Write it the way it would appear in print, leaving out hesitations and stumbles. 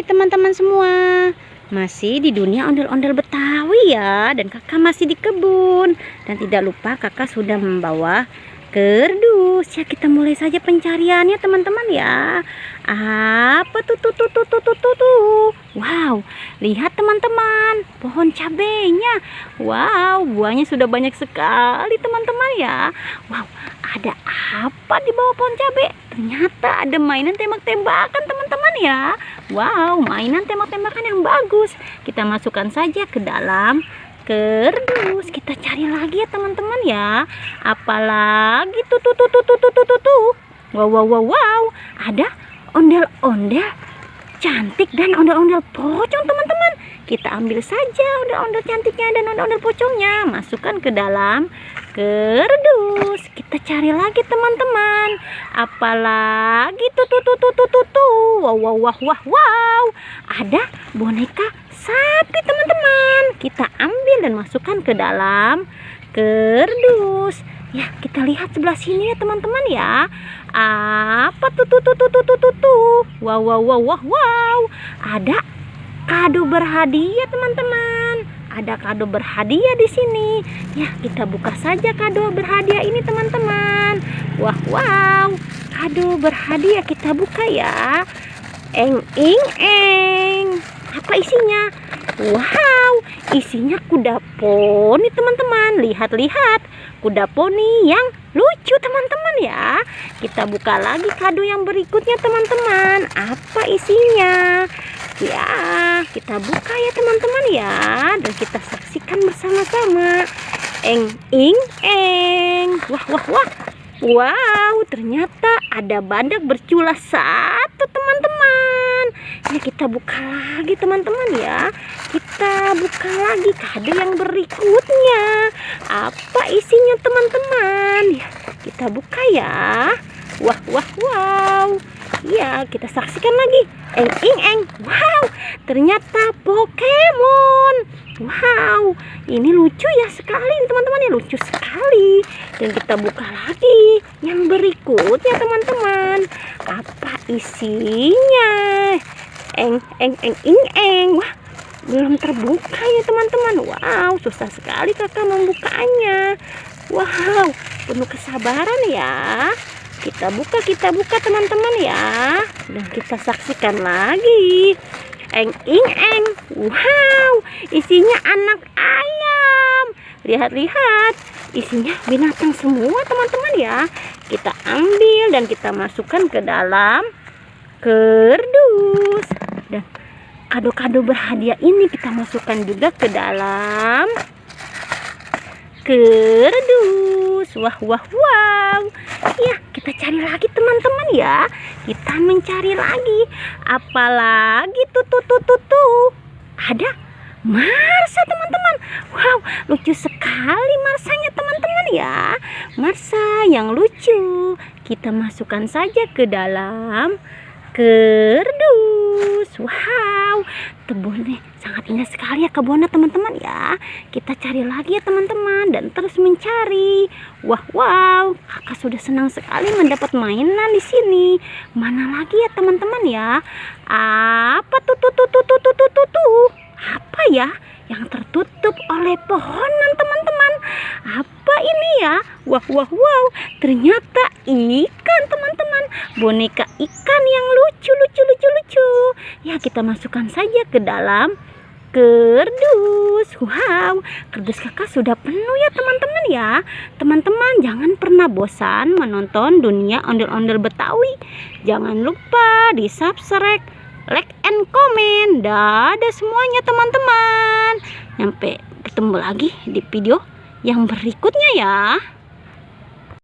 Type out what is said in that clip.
teman-teman semua, masih di dunia ondel-ondel Betawi ya. Dan kakak masih di kebun. Dan tidak lupa kakak sudah membawa kerdus. Ya, kita mulai saja pencariannya teman-teman ya. Apa tuh? Wow, lihat teman-teman, pohon cabenya. Wow, buahnya sudah banyak sekali teman-teman ya. Wow, ada apa di bawah pohon cabe? Ternyata ada mainan tembak-tembakan teman-teman ya. Wow, mainan tembak-tembakan yang bagus. Kita masukkan saja ke dalam kerdus. Kita cari lagi ya teman-teman ya. Apalagi tuh. Wow. Ada ondel-ondel cantik dan ondel-ondel pocong teman-teman. Kita ambil saja ondel-ondel cantiknya dan ondel-ondel pocongnya, masukkan ke dalam kerdus. Kita cari lagi teman-teman. Apalagi tuh. Wow. Ada boneka sapi teman-teman. Kita ambil dan masukkan ke dalam kerdus. Ya, kita lihat sebelah sini ya teman-teman ya. Apa tuh? Wow. Ada kado berhadiah teman-teman. Ada kado berhadiah di sini. Ya, kita buka saja kado berhadiah ini teman-teman. Wow. Kado berhadiah kita buka ya. Eng. Apa isinya? Wow, isinya kuda poni teman-teman. Lihat. Kuda poni yang lucu teman-teman ya. Kita buka lagi kado yang berikutnya teman-teman. Apa isinya? Ya, kita buka ya teman-teman ya. Dan kita saksikan bersama-sama. Eng. Wah. Wow, ternyata ada badak bercula satu teman-teman. Ya, kita buka lagi teman-teman ya. Kita buka lagi kado yang berikutnya. Apa isinya teman-teman? Ya, kita buka ya. Wow. Ya, kita saksikan lagi. Eng. Wow, ternyata Pokemon. Wow, ini lucu ya sekali teman-teman ya, lucu sekali. Dan kita buka lagi yang berikutnya teman-teman. Apa isinya? Eng. Wah, belum terbuka ya teman-teman. Wow, susah sekali kakak membukanya. Wow, penuh kesabaran ya. Kita buka teman-teman ya. Dan kita saksikan lagi. Eng. Wow, isinya anak ayam. Lihat, isinya binatang semua teman-teman ya. Kita ambil dan kita masukkan ke dalam kerdus. Dan kado-kado berhadiah ini kita masukkan juga ke dalam kerdus. Wow. Ya, kita cari lagi teman-teman ya. Kita mencari lagi. Apalagi tuh. Ada Marsa teman-teman. Wow, lucu sekali Marsanya teman-teman ya. Marsa yang lucu. Kita masukkan saja ke dalam kerdus. Wow, kebunnya sangat indah sekali ya kebunnya teman-teman ya. Kita cari lagi ya teman-teman dan terus mencari. Wow, kakak sudah senang sekali mendapat mainan di sini. Mana lagi ya teman-teman ya? Apa tuh? Apa ya yang tertutup oleh pohonan teman-teman? Apa ini ya? Wow, ternyata ikan teman-teman. Boneka ikan yang lucu. Ya, kita masukkan saja ke dalam kerdus. Wow, kerdus kakak sudah penuh ya teman-teman ya. Teman-teman jangan pernah bosan menonton dunia ondel-ondel Betawi. Jangan lupa di subscribe, like and comment. Dadah semuanya teman-teman. Sampai ketemu lagi di video yang berikutnya ya.